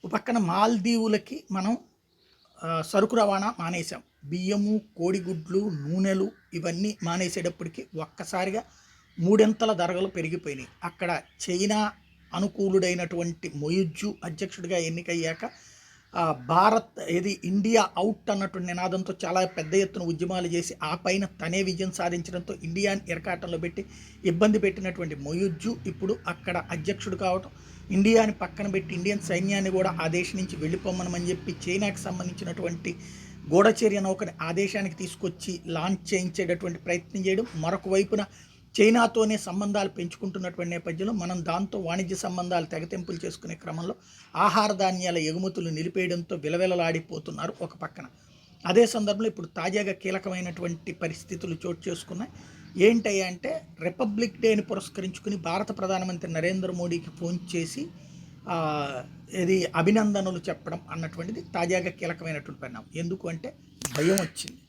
ఓ పక్కన మాల్దీవులకి మనం సరుకు రవాణా మానేసాం. బియ్యము, కోడిగుడ్లు, నూనెలు ఇవన్నీ మానేసేటప్పటికి ఒక్కసారిగా మూడింతల ధరలు పెరిగిపోయినాయి. అక్కడ చైనా అనుకూలుడైనటువంటి మొయిజ్జు అధ్యక్షుడిగా ఎన్నికయ్యాక భారత్ ఇండియా అవుట్ అన్నటువంటి నినాదంతో చాలా పెద్ద ఎత్తున ఉద్యమాలు చేసి ఆ పైన తనే విజయం సాధించడంతో ఇండియాని ఇరకాటంలో పెట్టి ఇబ్బంది పెట్టినటువంటి మొయిజ్జు ఇప్పుడు అక్కడ అధ్యక్షుడు కావటం, ఇండియాని పక్కన పెట్టి ఇండియన్ సైన్యాన్ని కూడా ఆ దేశం నుంచి వెళ్ళిపోమనమని చెప్పి చైనాకి సంబంధించినటువంటి గూఢచర్య నౌకని ఆ దేశానికి తీసుకొచ్చి లాంచ్ చేయించేటటువంటి ప్రయత్నం చేయడం, మరొక వైపున చైనాతోనే సంబంధాలు పెంచుకుంటున్నటువంటి నేపథ్యంలో మనం దాంతో వాణిజ్య సంబంధాలు తెగతెంపులు చేసుకునే క్రమంలో ఆహార ధాన్యాల ఎగుమతులు నిలిపేయడంతో విలవిలలాడిపోతున్నారు ఒక పక్కన. అదే సందర్భంలో ఇప్పుడు తాజాగా కీలకమైనటువంటి పరిస్థితులు చోటు చేసుకున్నాయి. ఏంటయ్యా అంటే రిపబ్లిక్ డేని పురస్కరించుకుని భారత ప్రధానమంత్రి నరేంద్ర మోడీకి ఫోన్ చేసి అభినందనలు చెప్పడం అన్నటువంటిది తాజాగా కీలకమైనటువంటి పరిణామం. ఎందుకు అంటే భయం వచ్చింది.